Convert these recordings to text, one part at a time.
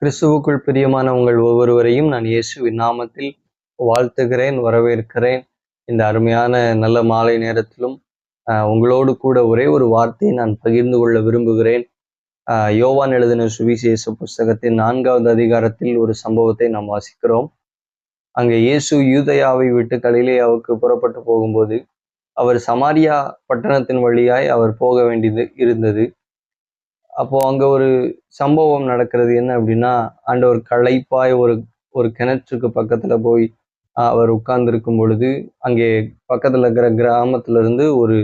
கிறிஸ்துவுக்குள் பிரியமான உங்கள் ஒவ்வொருவரையும் நான் இயேசுவின் நாமத்தில் வாழ்த்துகிறேன், வரவேற்கிறேன். இந்த அருமையான நல்ல மாலை நேரத்திலும் உங்களோடு கூட ஒரே ஒரு வார்த்தையை நான் பகிர்ந்து கொள்ள விரும்புகிறேன். யோவான் எழுதின சுவிசேஷ புஸ்தகத்தின் 4வது அதிகாரத்தில் ஒரு சம்பவத்தை நாம் வாசிக்கிறோம். அங்கே இயேசு யூதயாவை விட்டு கலிலேயாவுக்கு புறப்பட்டு போகும்போது அவர் சமாரியா பட்டணத்தின் வழியாய் அவர் போக வேண்டியது இருந்தது. அப்போ அங்க ஒரு சம்பவம் நடக்கிறது. என்ன அப்படின்னா, ஆண்டவர் களைப்பாய் ஒரு ஒரு கிணற்றுக்கு பக்கத்துல போய் அவர் உட்கார்ந்திருக்கும் பொழுது, அங்கே பக்கத்துல இருக்கிற கிராமத்துல இருந்து ஒரு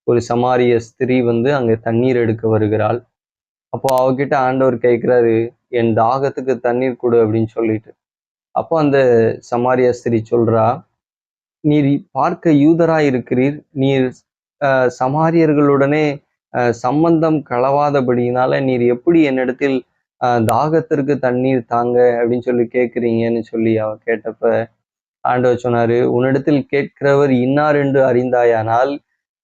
ஒரு சமாரிய ஸ்திரீ வந்து அங்கே தண்ணீர் எடுக்க வருகிறாள். அப்போ அவகிட்ட ஆண்டவர் கேட்கிறாரு, என் தாகத்துக்கு தண்ணீர் கொடு அப்படின்னு சொல்லிட்டு. அப்போ அந்த சமாரிய ஸ்திரீ சொல்றா, நீர் பார்க்க யூதராய் இருக்கிறீர், நீர் சமாரியர்களுடனே சம்பந்தம் களவாதபடியினால நீர் எப்படி என்னிடத்தில் தாகத்திற்கு தண்ணீர் தாங்க அப்படின்னு சொல்லி கேட்குறீங்கன்னு சொல்லி அவ கேட்டப்ப ஆண்டவர் சொன்னாரு, உன்னிடத்தில் கேட்கிறவர் இன்னார் என்று அறிந்தாயானால்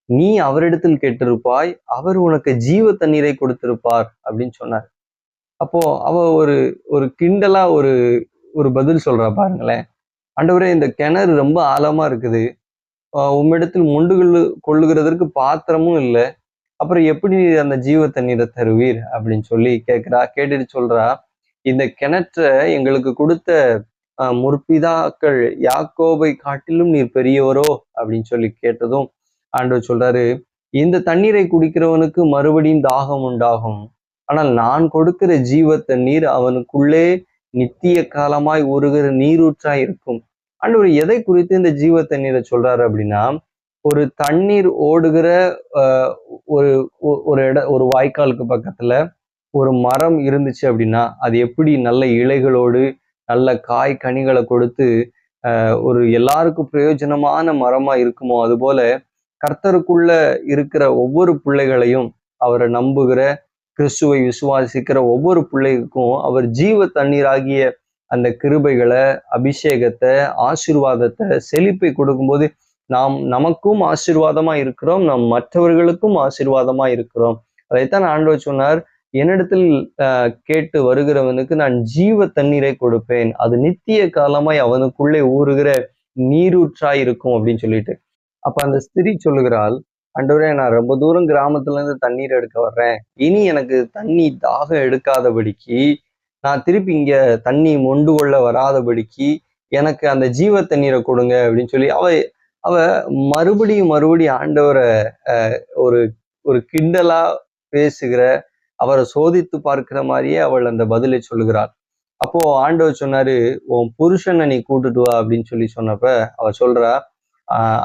நீ அவரிடத்தில் கேட்டிருப்பாய், அவர் உனக்கு ஜீவ தண்ணீரை கொடுத்திருப்பார் அப்படின்னு சொன்னார். அப்போ அவ ஒரு ஒரு கிண்டலா ஒரு ஒரு பதில் சொல்றா பாருங்களேன். ஆண்டவரே, இந்த கிணறு ரொம்ப ஆழமா இருக்குது, உம்மிடத்தில் மொண்டு கொள்ளுகிறதற்கு பாத்திரமும் இல்லை, அப்புறம் எப்படி அந்த ஜீவ தண்ணீரை தருவீர் அப்படின்னு சொல்லி கேட்கிறா. கேட்டுட்டு சொல்றா, இந்த கிணற்றை எங்களுக்கு கொடுத்த முற்பிதாக்கள் யாக்கோபை காட்டிலும் நீர் பெரியவரோ அப்படின்னு சொல்லி கேட்டதும் ஆண்டவர் சொல்றாரு, இந்த தண்ணீரை குடிக்கிறவனுக்கு மறுபடியும் தாகம் உண்டாகும், ஆனால் நான் கொடுக்கிற ஜீவ தண்ணீர் அவனுக்குள்ளே நித்திய காலமாய் ஊறுகிற நீரூற்றாய் இருக்கும். ஆண்டவர் எதை குறித்து இந்த ஜீவ தண்ணீரை சொல்றாரு அப்படின்னா, ஒரு தண்ணீர் ஓடுகிற ஒரு ஒரு வாய்க்காலுக்கு பக்கத்துல ஒரு மரம் இருந்துச்சு அப்படின்னா அது எப்படி நல்ல இலைகளோடு நல்ல காய் கனிகளை கொடுத்து ஒரு எல்லாருக்கும் பிரயோஜனமான மரமா இருக்குமோ, அதுபோல கர்த்தருக்குள்ள இருக்கிற ஒவ்வொரு பிள்ளைகளையும், அவரை நம்புகிற கிறிஸ்துவை விசுவாசிக்கிற ஒவ்வொரு பிள்ளைக்கும் அவர் ஜீவ தண்ணீராகிய அந்த கிருபைகளை, அபிஷேகத்தை, ஆசீர்வாதத்தை, செழிப்பை கொடுக்கும்போது நமக்கும் ஆசீர்வாதமா இருக்கிறோம், நாம் மற்றவர்களுக்கும் ஆசீர்வாதமா இருக்கிறோம். அதைத்தான் ஆண்டவர் சொன்னார், என்னிடத்தில் கேட்டு வருகிறவனுக்கு நான் ஜீவ தண்ணீரை கொடுப்பேன், அது நித்திய காலமாய் அவனுக்குள்ளே ஊறுகிற நீரூற்றாய் இருக்கும் அப்படின்னு சொல்லிட்டு. அப்ப அந்த ஸ்திரீ சொல்லுகிறாள், ஆண்டவரே, நான் ரொம்ப தூரம் கிராமத்துல இருந்து தண்ணீர் எடுக்க வர்றேன், இனி எனக்கு தண்ணி தாகம் எடுக்காதபடிக்கு, நான் திருப்பி இங்க தண்ணி மொண்டு கொள்ள வராதபடிக்கு எனக்கு அந்த ஜீவ தண்ணீரை கொடுங்க அப்படின்னு சொல்லி அவ மறுபடியும் ஆண்டவரை ஒரு ஒரு கிண்டலா பேசுகிற, அவரை சோதித்து பார்க்கிற மாதிரியே அவள் அந்த பதிலை சொல்லுகிறாள். அப்போ ஆண்டவர் சொன்னாரு, உன் புருஷனை நீ கூட்டுட்டு வா அப்படின்னு சொல்லி சொன்னப்ப அவ சொல்றா,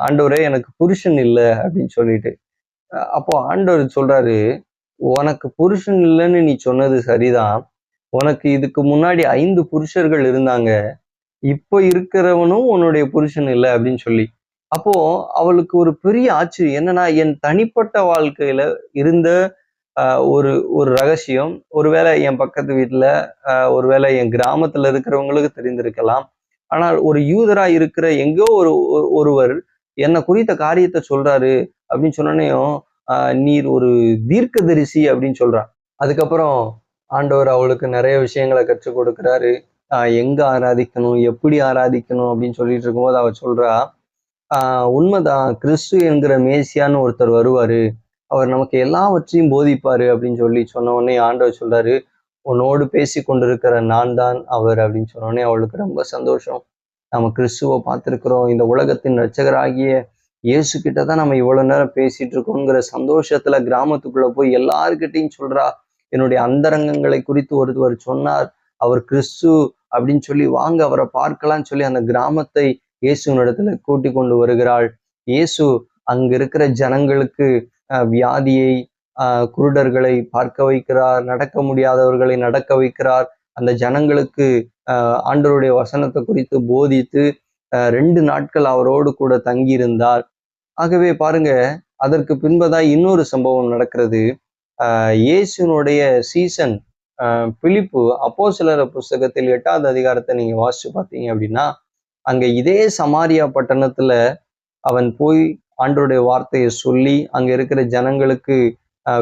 ஆண்டவரே, எனக்கு புருஷன் இல்லை அப்படின்னு சொல்லிட்டு. அப்போ ஆண்டவர் சொல்றாரு, உனக்கு புருஷன் இல்லைன்னு நீ சொன்னது சரிதான், உனக்கு இதுக்கு முன்னாடி 5 புருஷர்கள் இருந்தாங்க, இப்போ இருக்கிறவனும் உன்னுடைய புருஷன் இல்லை அப்படின்னு சொல்லி. அப்போ அவளுக்கு ஒரு பெரிய ஆச்சரியம். என்னன்னா, என் தனிப்பட்ட வாழ்க்கையில இருந்த ஒரு ஒரு ரகசியம் ஒருவேளை என் பக்கத்து வீட்டுல ஒருவேளை என் கிராமத்துல இருக்கிறவங்களுக்கு தெரிந்திருக்கலாம். ஆனால் ஒரு யூதரா இருக்கிற எங்கோ ஒருவர் என்னை குறித்த காரியத்தை சொல்றாரு அப்படின்னு சொன்னோன்னையும், நீர் ஒரு தீர்க்கதரிசி அப்படின்னு சொல்றான். அதுக்கப்புறம் ஆண்டவர் அவளுக்கு நிறைய விஷயங்களை கற்றுக் கொடுக்கிறாரு. எங்க ஆராதிக்கணும், எப்படி ஆராதிக்கணும் அப்படின்னு சொல்லிட்டு இருக்கும்போது அவ சொல்றா, உண்மைதான், கிறிஸ்து என்கிற மேசியான்னு ஒருத்தர் வருவாரு, அவர் நமக்கு எல்லாவற்றையும் போதிப்பாரு அப்படின்னு சொல்லி சொன்ன உடனே ஆண்டவர் சொல்றாரு, உன்னோடு பேசி கொண்டிருக்கிற நான் தான் அவர் அப்படின்னு சொன்ன உடனே அவளுக்கு ரொம்ப சந்தோஷம். நம்ம கிறிஸ்துவை பார்த்திருக்கிறோம், இந்த உலகத்தின் இரட்சகராகிய இயேசு கிட்டதான் நம்ம இவ்வளவு நேரம் பேசிட்டு இருக்கோங்கிற சந்தோஷத்துல கிராமத்துக்குள்ள போய் எல்லாருக்கிட்டையும் சொல்றா, என்னுடைய அந்தரங்கங்களை குறித்து ஒருவர் சொன்னார், அவர் கிறிஸ்து அப்படின்னு சொல்லி, வாங்க அவரை பார்க்கலாம்னு சொல்லி அந்த கிராமத்தை இயேசுவினிடத்துல கூட்டி கொண்டு வருகிறாள். இயேசு அங்க இருக்கிற ஜனங்களுக்கு வியாதியை, குருடர்களை பார்க்க வைக்கிறார், நடக்க முடியாதவர்களை நடக்க வைக்கிறார். அந்த ஜனங்களுக்கு ஆண்டவருடைய வசனத்தை குறித்து போதித்து 2 நாட்கள் அவரோடு கூட தங்கியிருந்தார். ஆகவே பாருங்க, அதற்கு பின்பதாய் இன்னொரு சம்பவம் நடக்கிறது. இயேசுனுடைய சீசன் பிலிப்பு அப்போஸ்தலர் புஸ்தகத்தில் 8வது அதிகாரத்தை நீங்க வாசிச்சு பார்த்தீங்க அப்படின்னா, அங்க இதே சமாரியா பட்டணத்துல அவன் போய் ஆண்டவருடைய வார்த்தையை சொல்லி அங்க இருக்கிற ஜனங்களுக்கு,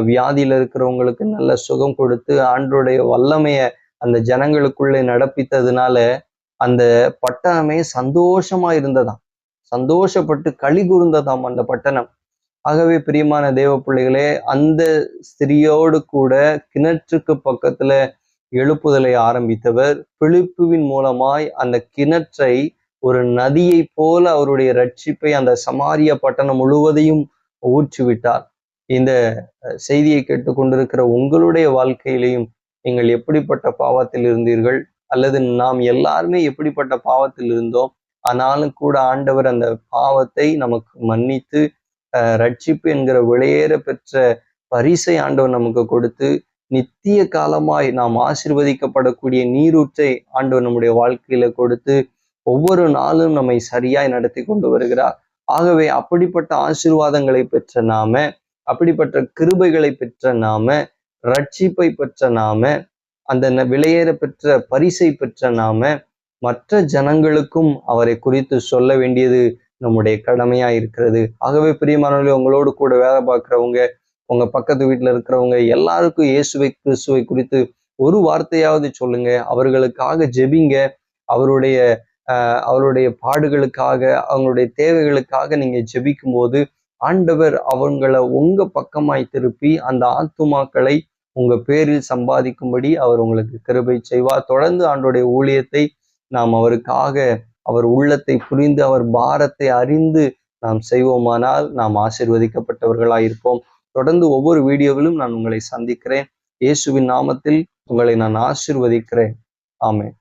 வியாதியில இருக்கிறவங்களுக்கு நல்ல சுகம் கொடுத்து ஆண்டவருடைய வல்லமைய அந்த ஜனங்களுக்குள்ளே நடப்பித்ததுனால அந்த பட்டணமே சந்தோஷமா இருந்ததாம், சந்தோஷப்பட்டு களி கூர்ந்ததாம் அந்த பட்டணம். ஆகவே பிரியமான தேவ பிள்ளைகளே, அந்த ஸ்திரியோடு கூட கிணற்றுக்கு பக்கத்துல எழுப்புதலை ஆரம்பித்தவர் பிலிப்புவின் மூலமாய் அந்த கிணற்றை ஒரு நதியை போல அவருடைய ரட்சிப்பை அந்த சமாரிய பட்டணம் முழுவதையும் ஊற்றிவிட்டார். இந்த செய்தியை கேட்டுக்கொண்டிருக்கிற உங்களுடைய வாழ்க்கையிலையும் நீங்கள் எப்படிப்பட்ட பாவத்தில் இருந்தீர்கள், அல்லது நாம் எல்லாருமே எப்படிப்பட்ட பாவத்தில் இருந்தோம், ஆனாலும் கூட ஆண்டவர் அந்த பாவத்தை நமக்கு மன்னித்து ரட்சிப்பு என்கிற விலையேற பெற்ற பரிசை ஆண்டவர் நமக்கு கொடுத்து நித்திய காலமாய் நாம் ஆசீர்வதிக்கப்படக்கூடிய நீரூற்றை ஆண்டவர் நம்முடைய வாழ்க்கையில கொடுத்து ஒவ்வொரு நாளும் நம்மை சரியாய் நடத்தி கொண்டு வருகிறார். ஆகவே அப்படிப்பட்ட ஆசீர்வாதங்களை பெற்ற நாம, அப்படிப்பட்ட கிருபைகளை பெற்ற நாம, ரட்சிப்பை பெற்ற நாம, அந்த விலையேற பெற்ற பரிசை பெற்ற நாம மற்ற ஜனங்களுக்கும் அவரை குறித்து சொல்ல வேண்டியது நம்முடைய கடமையா இருக்கிறது. ஆகவே பிரியமானவர்களே, உங்களோடு கூட வேலை பார்க்கிறவங்க, உங்க பக்கத்து வீட்டுல இருக்கிறவங்க எல்லாருக்கும் இயேசுவை கிறிஸ்துவை குறித்து ஒரு வார்த்தையாவது சொல்லுங்க. அவர்களுக்காக ஜெபிங்க. அவருடைய பாடுகளுக்காக, அவங்களுடைய தேவைகளுக்காக நீங்க ஜெபிக்கும் போது ஆண்டவர் அவங்களை உங்க பக்கமாய் திருப்பி அந்த ஆத்துமாக்களை உங்க பேரில் சம்பாதிக்கும்படி அவர் உங்களுக்கு கிருபை செய்வார். தொடர்ந்து ஆண்டோடைய ஊழியத்தை நாம் அவருக்காக, அவர் உள்ளத்தை புரிந்து, அவர் பாரத்தை அறிந்து நாம் செய்வோமானால் நாம் ஆசீர்வதிக்கப்பட்டவர்களாயிருப்போம். தொடர்ந்து ஒவ்வொரு வீடியோவிலும் நான் உங்களை சந்திக்கிறேன். இயேசுவின் நாமத்தில் உங்களை நான் ஆசீர்வதிக்கிறேன். ஆமென்.